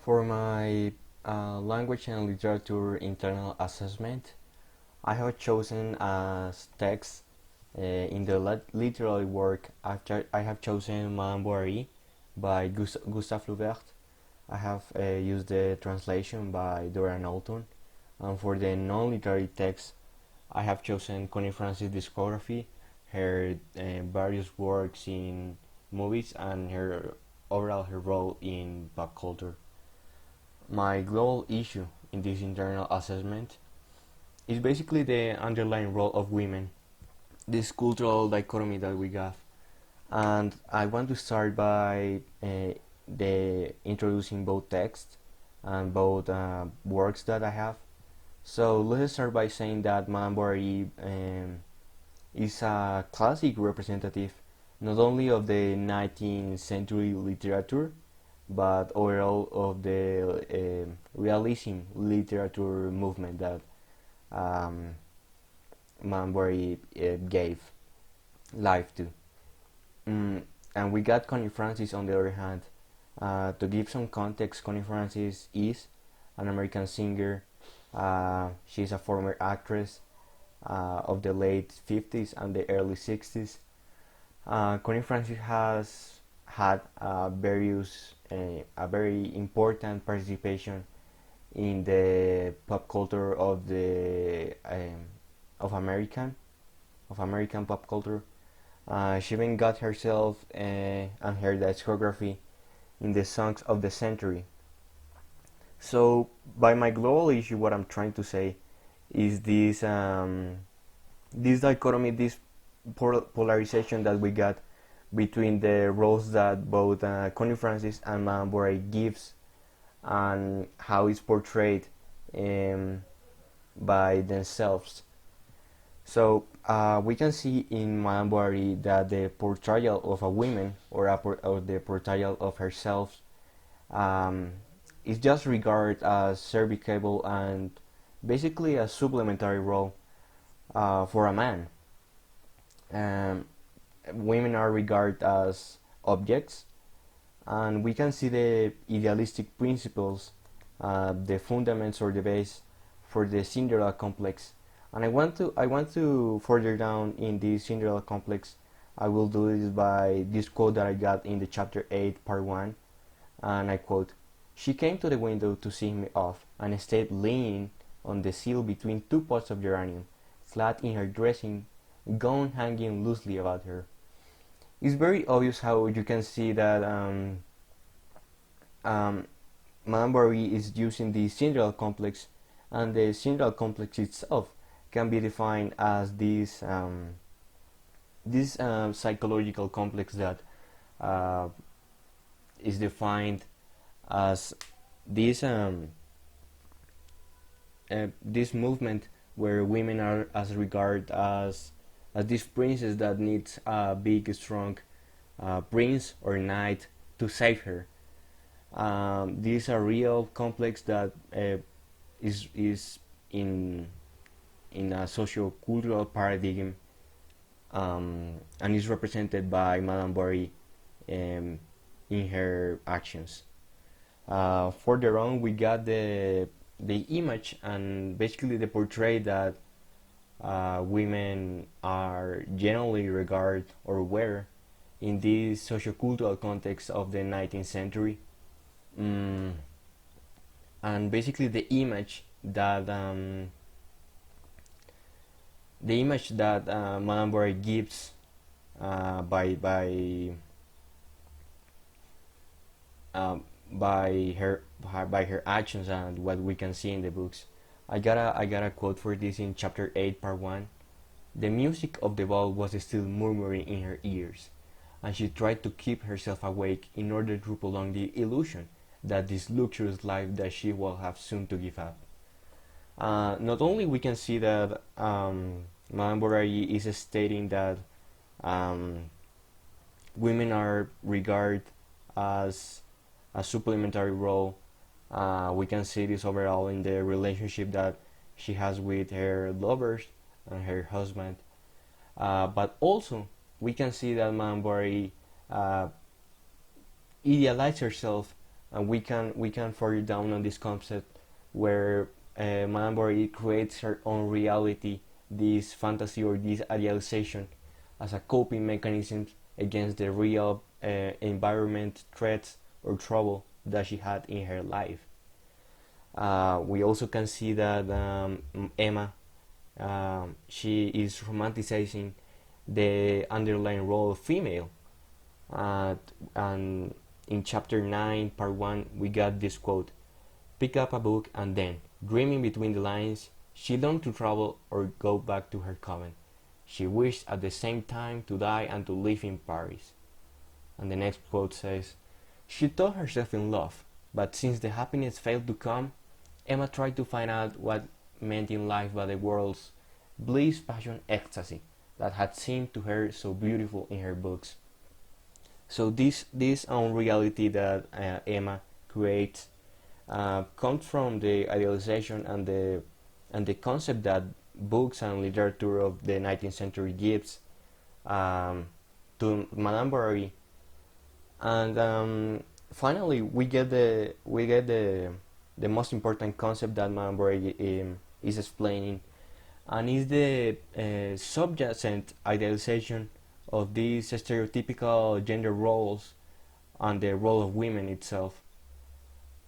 For my language and literature internal assessment, I have chosen as text in the literary work. I have chosen Madame Bovary by Gustave Flaubert. I have used the translation by Dora Knowlton, and for the non-literary text, I have chosen Connie Francis' discography, her various works in movies, and her role in pop culture. My global issue in this internal assessment is basically the underlying role of women, this cultural dichotomy that we have. And I want to start by the introducing both texts and both works that I have. So let's start by saying that Madame Bovary is a classic representative not only of the 19th century literature but overall of the realism literature movement that um, Manbury gave life to. And we got Connie Francis on the other hand. To give some context, Connie Francis is an American singer. She's a former actress of the late 50s and the early 60s. Connie Francis has had a very important participation in the pop culture of American pop culture. She even got herself and her discography in the songs of the century. So, by my global issue, what I'm trying to say is this dichotomy, this polarization that we got between the roles that both Connie Francis and Madame Bovary gives and how it's portrayed by themselves. So we can see in Madame Bovary that the portrayal of a woman or the portrayal of herself um, is just regarded as serviceable and basically a supplementary role for a man. Um, Women are regarded as objects, and we can see the idealistic principles, the fundaments or the base for the Cinderella complex. And I want to further down in this Cinderella complex. I will do this by this quote that I got in the chapter 8, part 1, and I quote: "She came to the window to see me off, and stayed leaning on the sill between two pots of geranium, clad in her dressing gown hanging loosely about her." It's very obvious how you can see that um, Madame Bovary is using the Cinderella complex, and the Cinderella complex itself can be defined as this psychological complex that uh, is defined as this this movement where women are as regarded as this princess that needs a big strong prince or knight to save her. This is a real complex that is in a socio-cultural paradigm, and is represented by Madame Bovary in her actions. Further on, we got the image and basically the portrait that women are generally regarded or were in this sociocultural context of the 19th century. Mm, and basically the image that Madame Bovary gives uh, by her actions and what we can see in the books. I got a quote for this in chapter 8, part 1. "The music of the ball was still murmuring in her ears, and she tried to keep herself awake in order to prolong the illusion that this luxurious life that she will have soon to give up." Not only we can see that Madame Bovary is stating that um, women are regarded as a supplementary role. We can see this overall in the relationship that she has with her lovers and her husband. But also, we can see that Madame Bovary uh, idealizes herself and we can further down on this concept where Madame Bovary creates her own reality, this fantasy or this idealization, as a coping mechanism against the real environment, threats, or trouble that she had in her life. We also can see that Emma, she is romanticizing the underlying role of female. And in chapter 9, part 1, we got this quote: pick up a book and then, dreaming between the lines, she longed to travel or go back to her convent. She wished at the same time to die and to live in Paris. And the next quote says, she thought herself in love, but since the happiness failed to come, Emma tried to find out what meant in life by the world's bliss, passion, ecstasy that had seemed to her so beautiful in her books. So this own reality that Emma creates comes from the idealization and the concept that books and literature of the 19th century gives to Madame Bovary. And finally, we get the most important concept that Madame Bovary is explaining, and is the subjacent idealization of these stereotypical gender roles and the role of women itself.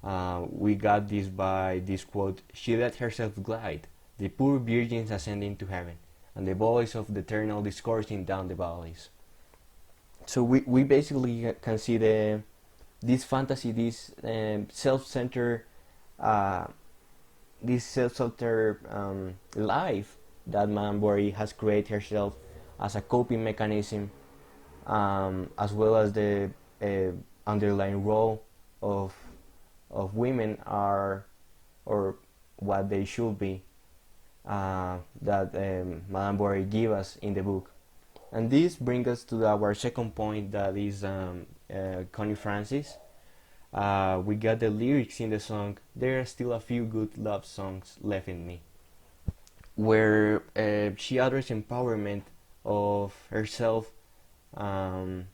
We got this by this quote: she let herself glide, the poor virgins ascending to heaven, and the voice of the eternal discoursing down the valleys. So we basically can see this fantasy, self-centered uh, this self-centered life that Madame Bovary has created herself as a coping mechanism, as well as the underlying role of women are, or what they should be, that Madame Bovary gives us in the book. And this brings us to our second point, that is Connie Francis. We got the lyrics in the song, there are still a few good love songs left in me, where she addressed empowerment of herself, um,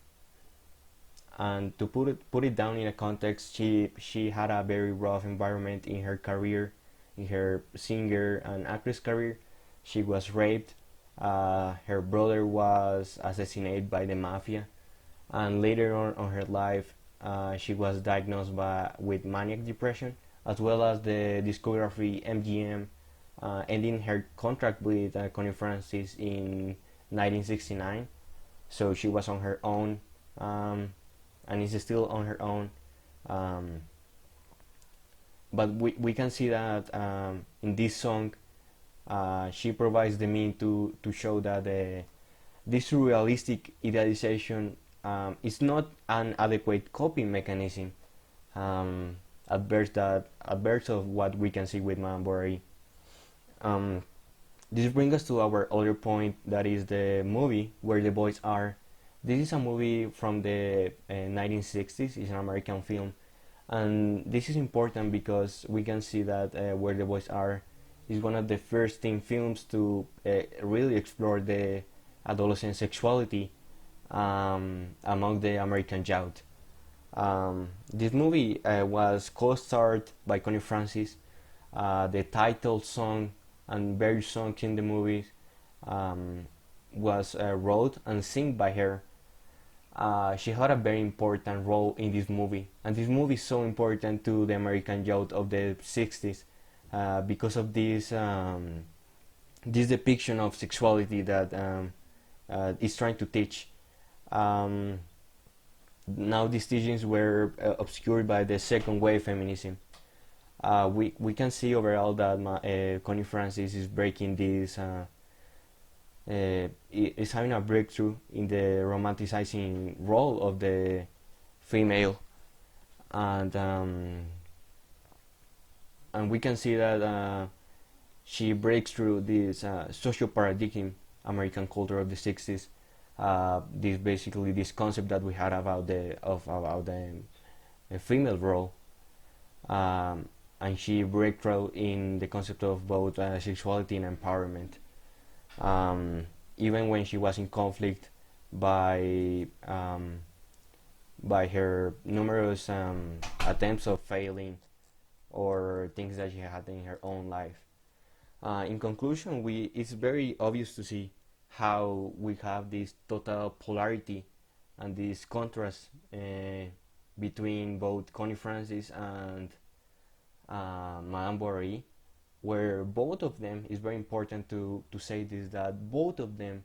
and to put it down in a context, she had a very rough environment in her career, in her singer and actress career. She was raped. Her brother was assassinated by the mafia, and later on her life, she was diagnosed with maniac depression, as well as the discography MGM ending her contract with Connie Francis in 1969. So she was on her own, and is still on her own. Um, but we can see that in this song, she provides the mean to show that this realistic idealization is not an adequate coping mechanism, adverse of what we can see with Madame Bovary. Um, this brings us to our other point, that is the movie Where the Boys Are. This is a movie from the 1960s. It's an American film, and this is important because we can see that Where the Boys Are is one of the first teen films to really explore the adolescent sexuality among the American youth. This movie was co-starred by Connie Francis. The title song and various songs in the movie um, was wrote and sung by her. She had a very important role in this movie, and this movie is so important to the American youth of the 60s because of this depiction of sexuality that is trying to teach. Um, Now these teachings were obscured by the second wave feminism. We can see overall that Connie Francis is breaking this, is having a breakthrough in the romanticizing role of the female, and we can see that she breaks through this social paradigm American culture of the 60s. This basically this concept that we had about the female role, and she breaks through in the concept of both sexuality and empowerment. Even when she was in conflict by by her numerous attempts of failing or things that she had in her own life. In conclusion, it's very obvious to see how we have this total polarity and this contrast between both Connie Francis and Madame Bovary, where both of them, is very important to say this, that both of them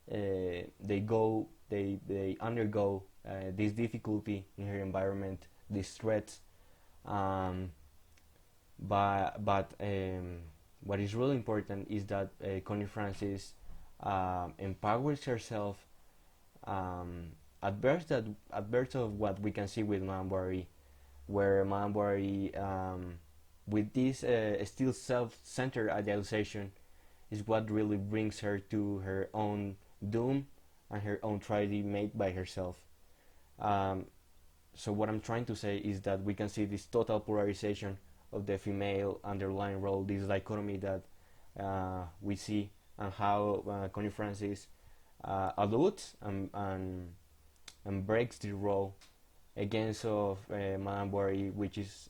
they undergo this difficulty in her environment, these threats, um, but what is really important is that Connie Francis empowers herself, um, adverse of what we can see with Madame Bovary, where Madame Bovary, with this still self-centered idealization, is what really brings her to her own doom and her own tragedy made by herself. Um, so what I'm trying to say is that we can see this total polarization of the female underlying role, this dichotomy that we see, and how Connie Francis alludes and breaks the role against of Madame Bovary, which is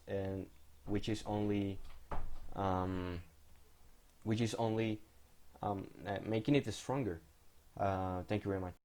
only um, which is only making it stronger. Thank you very much.